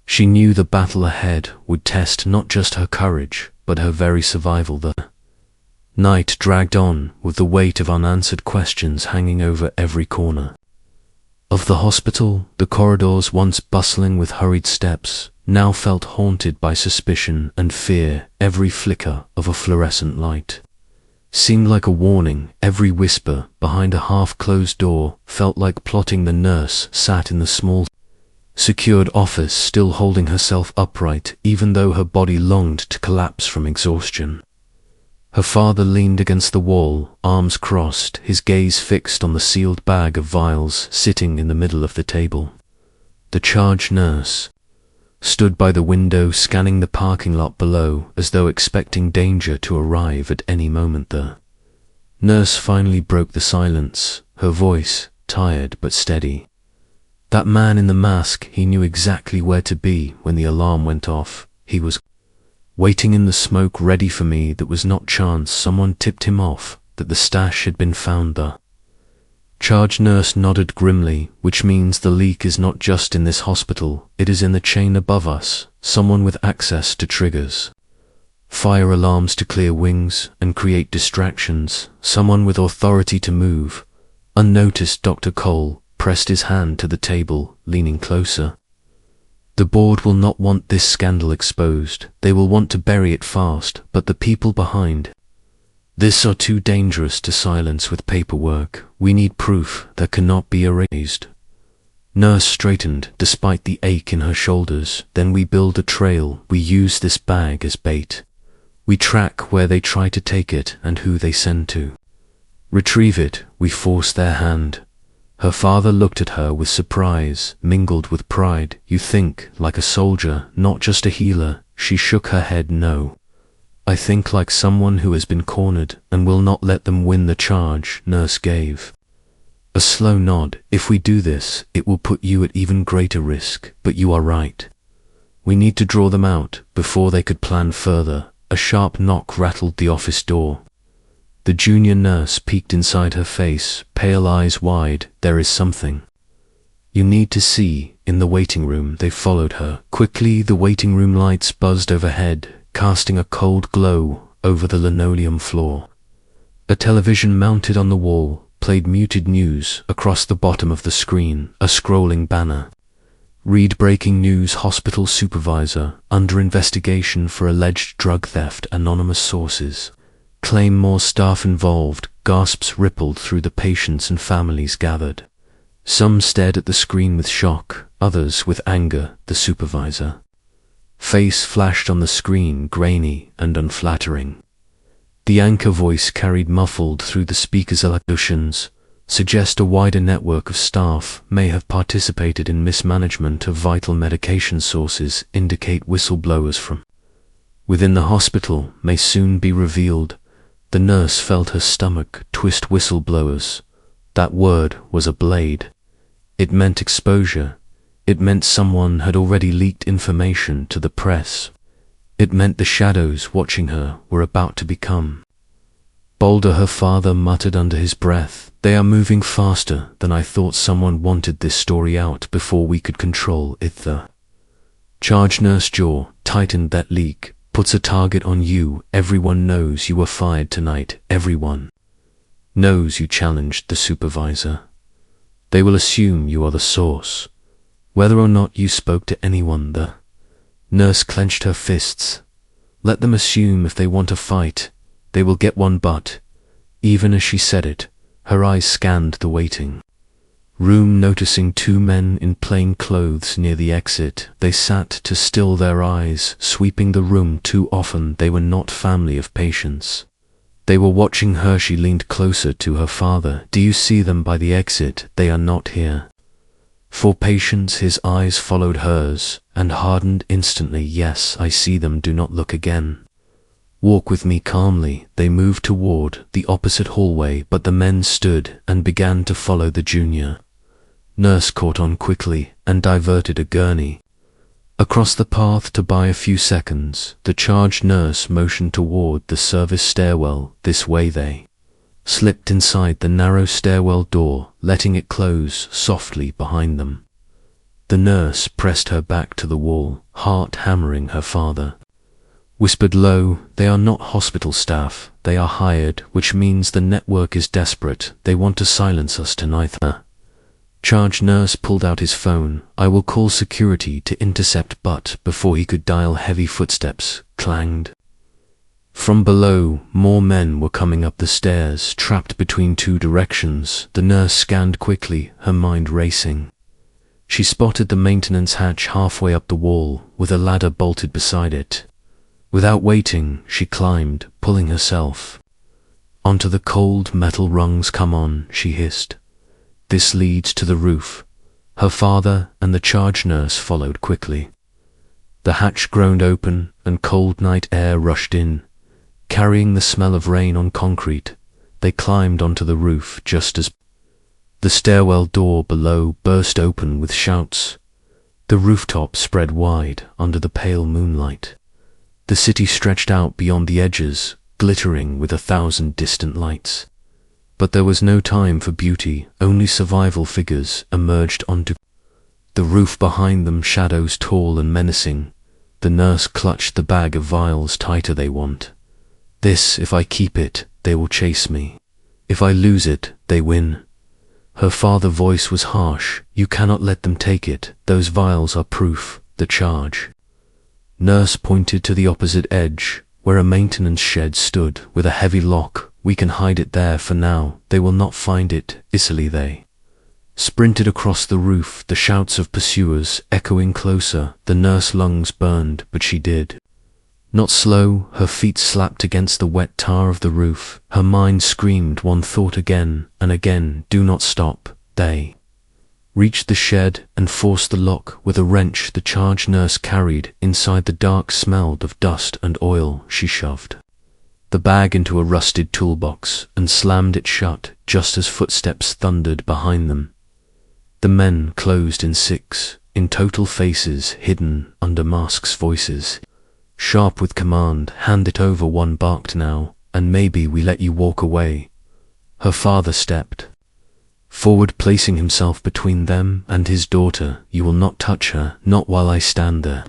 she knew the battle ahead would test not just her courage, but her very survival. The night dragged on, with the weight of unanswered questions hanging over every corner of the hospital. The corridors, once bustling with hurried steps, now felt haunted by suspicion and fear. Every flicker of a fluorescent light seemed like a warning. Every whisper behind a half-closed door felt like plotting. The nurse sat in the small, secured office, still holding herself upright, even though her body longed to collapse from exhaustion. Her father leaned against the wall, arms crossed, his gaze fixed on the sealed bag of vials sitting in the middle of the table. The charge nurse stood by the window, scanning the parking lot below, as though expecting danger to arrive at any moment. The nurse finally broke the silence, her voice tired but steady. That man in the mask, he knew exactly where to be when the alarm went off. He was waiting in the smoke, ready for me. That was not chance. Someone tipped him off that the stash had been found. The charge nurse nodded grimly, which means the leak is not just in this hospital, it is in the chain above us. Someone with access to triggers, fire alarms to clear wings and create distractions. Someone with authority to move unnoticed. Dr. Cole pressed his hand to the table, leaning closer. The board will not want this scandal exposed. They will want to bury it fast, but the people behind this are too dangerous to silence with paperwork. We need proof that cannot be erased. Nurse straightened, despite the ache in her shoulders. Then we build a trail. We use this bag as bait. We track where they try to take it and who they send to retrieve it. We force their hand. Her father looked at her with surprise, mingled with pride. You think like a soldier, not just a healer. She shook her head. No. I think like someone who has been cornered and will not let them win the charge. Nurse gave a slow nod. If we do this, it will put you at even greater risk. But you are right. We need to draw them out before they could plan further. A sharp knock rattled the office door. The junior nurse peeked inside, her face, pale eyes wide. There is something you need to see. In the waiting room. They followed her. Quickly, the waiting room lights buzzed overhead, casting a cold glow over the linoleum floor. A television mounted on the wall played muted news. Across the bottom of the screen, a scrolling banner. Read breaking news. Hospital supervisor under investigation for alleged drug theft. Anonymous sources claim more staff involved. Gasps rippled through the patients and families gathered. Some stared at the screen with shock, others with anger. The supervisor face flashed on the screen, grainy and unflattering. The anchor voice carried muffled through the speaker's elocutions, suggest a wider network of staff may have participated in mismanagement of vital medication sources. Indicate whistleblowers from within the hospital may soon be revealed. The nurse felt her stomach twist. Whistleblowers. That word was a blade. It meant exposure. It meant someone had already leaked information to the press. It meant the shadows watching her were about to become bolder. Her father muttered under his breath, they are moving faster than I thought. Someone wanted this story out before we could control it. The charge nurse jaw tightened. That leak puts a target on you. Everyone knows you were fired tonight. Everyone knows you challenged the supervisor. They will assume you are the source, whether or not you spoke to anyone. The nurse clenched her fists. Let them assume. If they want a fight, they will get one. But even as she said it, her eyes scanned the waiting room, noticing two men in plain clothes near the exit. They sat to still their eyes, sweeping the room. Too often they were not family of patients. They were watching her. She leaned closer to her father. Do you see them by the exit? They are not here for patients. His eyes followed hers and hardened instantly. Yes, I see them. Do not look again. Walk with me calmly. They moved toward the opposite hallway, but the men stood and began to follow. The junior nurse caught on quickly and diverted a gurney across the path to buy a few seconds. The charge nurse motioned toward the service stairwell. This way. They slipped inside the narrow stairwell door, letting it close softly behind them. The nurse pressed her back to the wall, heart hammering. Her father whispered low, "They are not hospital staff, they are hired, which means the network is desperate. They want to silence us tonight." Charge nurse pulled out his phone. "I will call security to intercept," but before he could dial, heavy footsteps clanged. From below, more men were coming up the stairs, trapped between two directions. The nurse scanned quickly, her mind racing. She spotted the maintenance hatch halfway up the wall, with a ladder bolted beside it. Without waiting, she climbed, pulling herself onto the cold metal rungs. "Come on," she hissed. "This leads to the roof." Her father and the charge nurse followed quickly. The hatch groaned open, and cold night air rushed in, carrying the smell of rain on concrete. They climbed onto the roof just as the stairwell door below burst open with shouts. The rooftop spread wide under the pale moonlight. The city stretched out beyond the edges, glittering with 1,000 distant lights. But there was no time for beauty, only survival. Figures emerged onto the roof behind them, shadows tall and menacing. The nurse clutched the bag of vials tighter. "They want this. If I keep it, they will chase me. If I lose it, they win." Her father's voice was harsh. "You cannot let them take it. Those vials are proof." The charge nurse pointed to the opposite edge, where a maintenance shed stood with a heavy lock. "We can hide it there for now. They will not find it easily." They sprinted across the roof, the shouts of pursuers echoing closer. The nurse's lungs burned, but she did not slow. Her feet slapped against the wet tar of the roof. Her mind screamed one thought again and again: "Do not stop." They reached the shed and forced the lock with a wrench the charge nurse carried. Inside, the dark smelled of dust and oil. She shoved the bag into a rusted toolbox and slammed it shut just as footsteps thundered behind them. The men closed in 6, in total, faces hidden under masks, voices sharp with command. "Hand it over." One barked. "Now, and maybe we let you walk away." Her father stepped forward, placing himself between them and his daughter. "You will not touch her, not while I stand there."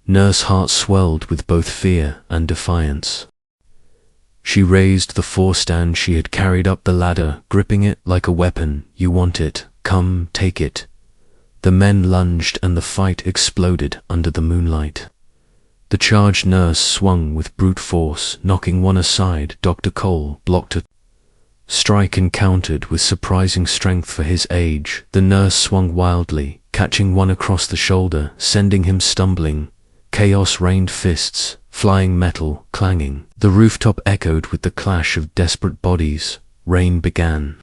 Nurse's heart swelled with both fear and defiance. She raised the four-stand she had carried up the ladder, gripping it like a weapon. "You want it? Come, take it." The men lunged and the fight exploded under the moonlight. The charge nurse swung with brute force, knocking one aside. Dr. Cole blocked a strike and countered with surprising strength for his age. The nurse swung wildly, catching one across the shoulder, sending him stumbling. Chaos rained, fists flying, metal clanging. The rooftop echoed with the clash of desperate bodies. Rain began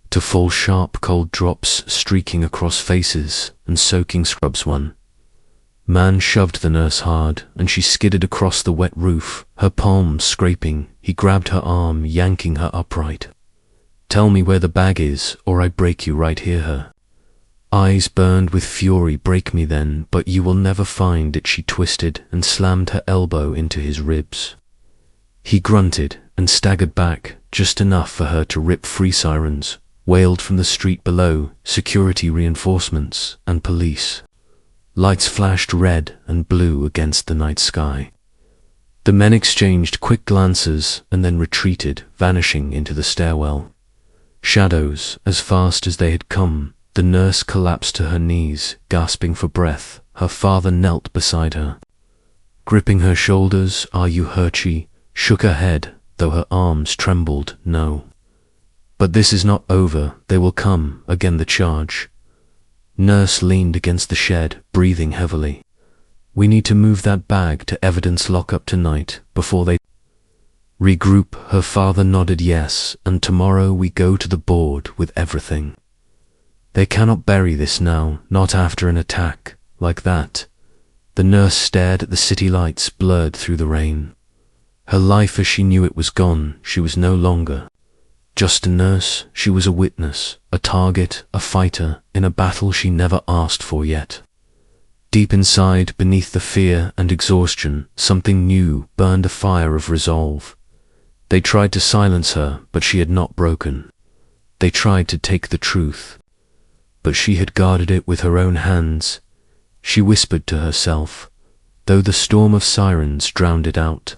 to fall, sharp cold drops streaking across faces and soaking scrubs. One man shoved the nurse hard, and she skidded across the wet roof, her palms scraping. He grabbed her arm, yanking her upright. "Tell me where the bag is, or I break you right here." Her eyes burned with fury. "Break me then, but you will never find it." She twisted and slammed her elbow into his ribs. He grunted and staggered back, just enough for her to rip free. Sirens wailed from the street below, security reinforcements and police. Lights flashed red and blue against the night sky. The men exchanged quick glances and then retreated, vanishing into the stairwell. Shadows, as fast as they had come. The nurse collapsed to her knees, gasping for breath. Her father knelt beside her, gripping her shoulders. "Are you hurt?" She shook her head, though her arms trembled. "No. But this is not over. They will come again." The charge nurse leaned against the shed, breathing heavily. "We need to move that bag to evidence lockup tonight, before they regroup." Her father nodded yes, "And tomorrow we go to the board with everything. They cannot bury this now, not after an attack like that." The nurse stared at the city lights blurred through the rain. Her life as she knew it was gone. She was no longer just a nurse. She was a witness, a target, a fighter in a battle she never asked for yet. Deep inside, beneath the fear and exhaustion, something new burned, a fire of resolve. They tried to silence her, but she had not broken. They tried to take the truth, but she had guarded it with her own hands. She whispered to herself, though the storm of sirens drowned it out.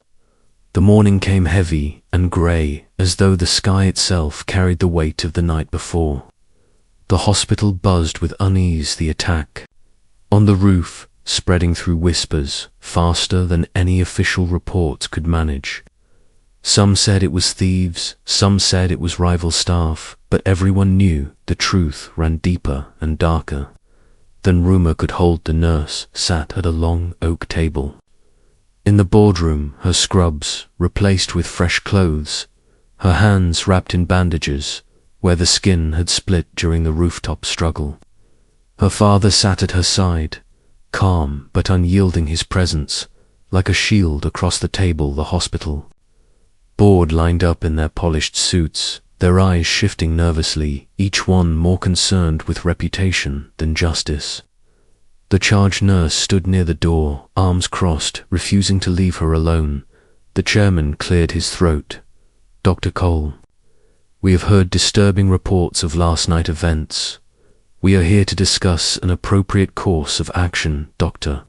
The morning came heavy and grey, as though the sky itself carried the weight of the night before. The hospital buzzed with unease the attack. On the roof, spreading through whispers, faster than any official report could manage. Some said it was thieves, some said it was rival staff, but everyone knew the truth ran deeper and darker than rumour could hold. The nurse sat at a long oak table. In the boardroom, her scrubs replaced with fresh clothes, her hands wrapped in bandages where the skin had split during the rooftop struggle. Her father sat at her side, calm but unyielding, his presence like a shield across the table. The hospital board lined up in their polished suits, their eyes shifting nervously, each one more concerned with reputation than justice. The charge nurse stood near the door, arms crossed, refusing to leave her alone. The chairman cleared his throat. "Dr. Cole, we have heard disturbing reports of last night's events. We are here to discuss an appropriate course of action, Doctor."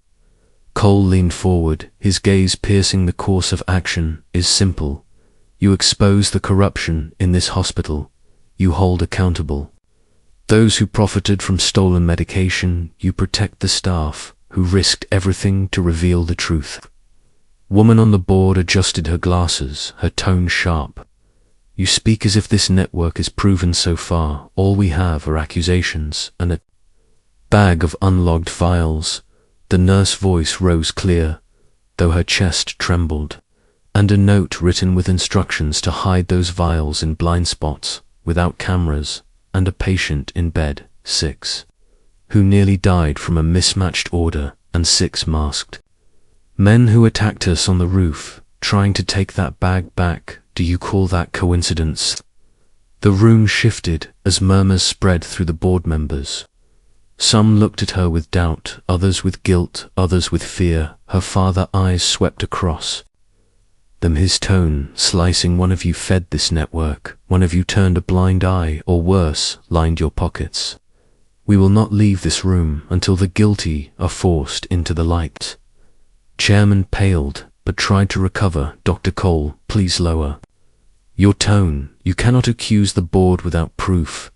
Cole leaned forward, his gaze piercing. "The course of action is simple. You expose the corruption in this hospital. You hold accountable those who profited from stolen medication. You protect the staff who risked everything to reveal the truth." Woman on the board adjusted her glasses, her tone sharp. "You speak as if this network is proven so far. All we have are accusations and a bag of unlogged files." The nurse's voice rose clear, though her chest trembled. "And a note written with instructions to hide those vials in blind spots, without cameras, and a patient in bed, 6, who nearly died from a mismatched order, and 6 masked men who attacked us on the roof, trying to take that bag back. Do you call that coincidence?" The room shifted as murmurs spread through the board members. Some looked at her with doubt, others with guilt, others with fear. Her father's eyes swept across them, his tone slicing. "One of you fed this network. One of you turned a blind eye, or worse, lined your pockets. We will not leave this room until the guilty are forced into the light." Chairman paled, but tried to recover. "Dr. Cole, please lower your tone. You cannot accuse the board without proof."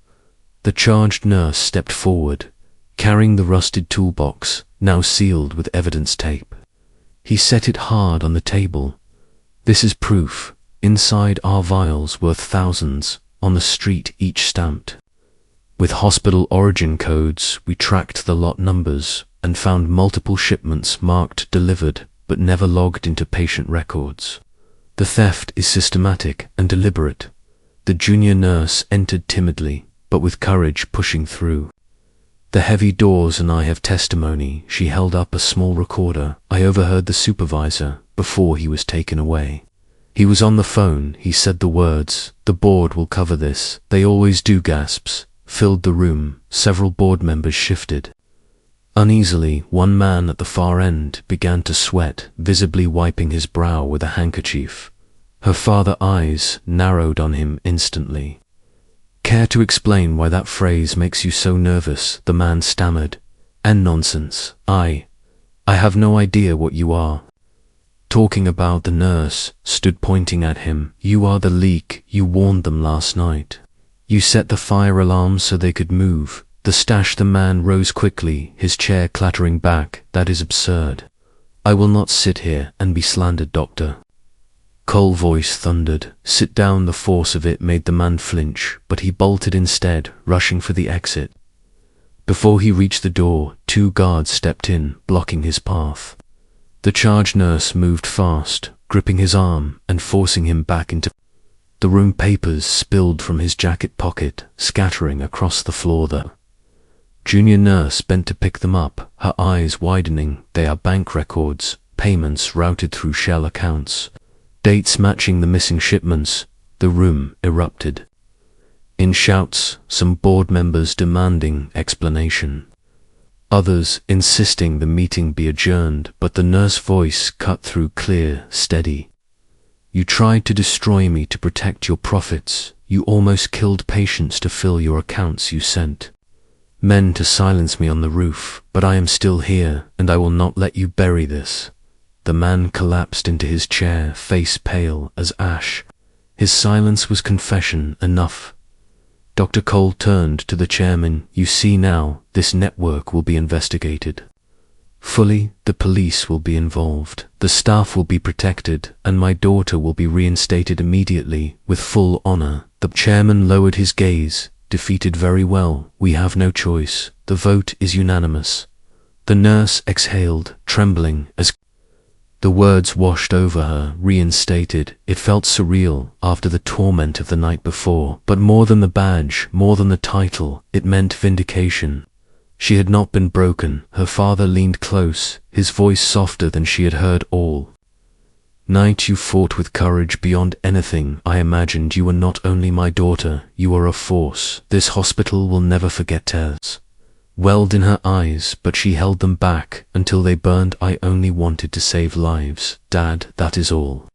The charged nurse stepped forward, carrying the rusted toolbox, now sealed with evidence tape. He set it hard on the table. "This is proof. Inside are vials worth thousands, on the street, each stamped with hospital origin codes. We tracked the lot numbers and found multiple shipments marked delivered, but never logged into patient records. The theft is systematic and deliberate." The junior nurse entered timidly, but with courage, pushing through the heavy doors. "And I have testimony." She held up a small recorder. "I overheard the supervisor before he was taken away. He was on the phone. He said the words, 'The board will cover this.' They always do." Gasps filled the room. Several board members shifted uneasily. One man at the far end began to sweat, visibly wiping his brow with a handkerchief. Her father's eyes narrowed on him instantly. "Care to explain why that phrase makes you so nervous?" the man stammered. "And nonsense. I have no idea what you are talking about." The nurse stood pointing at him. "You are the leak. You warned them last night. You set the fire alarms so they could move the stash." The man rose quickly, his chair clattering back. "That is absurd. I will not sit here and be slandered, Doctor." Cole's voice thundered. "Sit down." The force of it made the man flinch, but he bolted instead, rushing for the exit. Before he reached the door, 2 guards stepped in, blocking his path. The charge nurse moved fast, gripping his arm and forcing him back into the room. Papers spilled from his jacket pocket, scattering across the floor. The junior nurse bent to pick them up, her eyes widening. "They are bank records, payments routed through shell accounts, dates matching the missing shipments." The room erupted in shouts, some board members demanding explanation, others insisting the meeting be adjourned, but the nurse's voice cut through, clear, steady. "You tried to destroy me to protect your profits. You almost killed patients to fill your accounts. You sent men to silence me on the roof, but I am still here, and I will not let you bury this." The man collapsed into his chair, face pale as ash. His silence was confession enough. Dr. Cole turned to the chairman. "You see now, this network will be investigated fully, the police will be involved, the staff will be protected, and my daughter will be reinstated immediately with full honor." The chairman lowered his gaze. "Defeated, very well, we have no choice. The vote is unanimous." The nurse exhaled, trembling as the words washed over her. Reinstated. It felt surreal after the torment of the night before, but more than the badge, more than the title, it meant vindication. She had not been broken. Her father leaned close, his voice softer than she had heard all night. "You fought with courage beyond anything I imagined. You were not only my daughter, you are a force. This hospital will never forget." Tears welled in her eyes, but she held them back until they burned. "I only wanted to save lives, Dad, that is all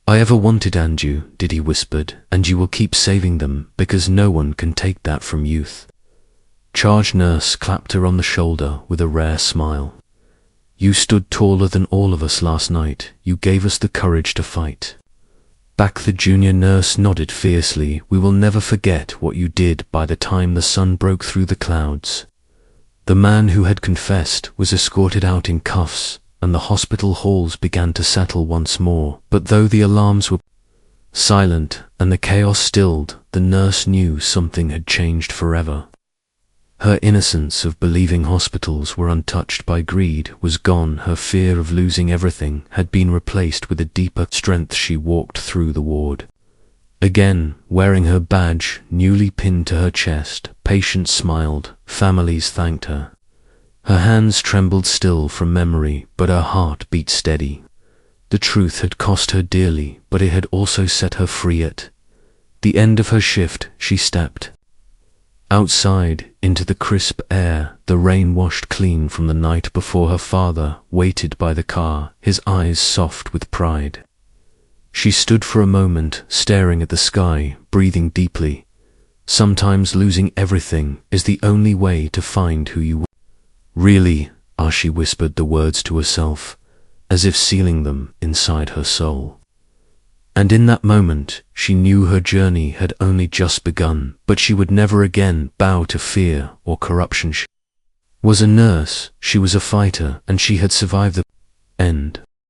I ever wanted." "And you did," he whispered, "and you will keep saving them, because no one can take that from youth." Charge nurse clapped her on the shoulder with a rare smile. "You stood taller than all of us last night. You gave us the courage to fight back." The junior nurse nodded fiercely. "We will never forget what you did." By the time the sun broke through the clouds, the man who had confessed was escorted out in cuffs, and the hospital halls began to settle once more. But though the alarms were silent and the chaos stilled, the nurse knew something had changed forever. Her innocence of believing hospitals were untouched by greed was gone. Her fear of losing everything had been replaced with a deeper strength. She walked through the ward again, wearing her badge newly pinned to her chest. Patients smiled, families thanked her. Her hands trembled still from memory, but her heart beat steady. The truth had cost her dearly, but it had also set her free. At the end of her shift, she stepped outside into the crisp air. The rain washed clean from the night before. Her father waited by the car, his eyes soft with pride. She stood for a moment, staring at the sky, breathing deeply. Sometimes losing everything is the only way to find who you really are. She whispered the words to herself, as if sealing them inside her soul. And in that moment, she knew her journey had only just begun, but she would never again bow to fear or corruption. She was a nurse, she was a fighter, and she had survived the end.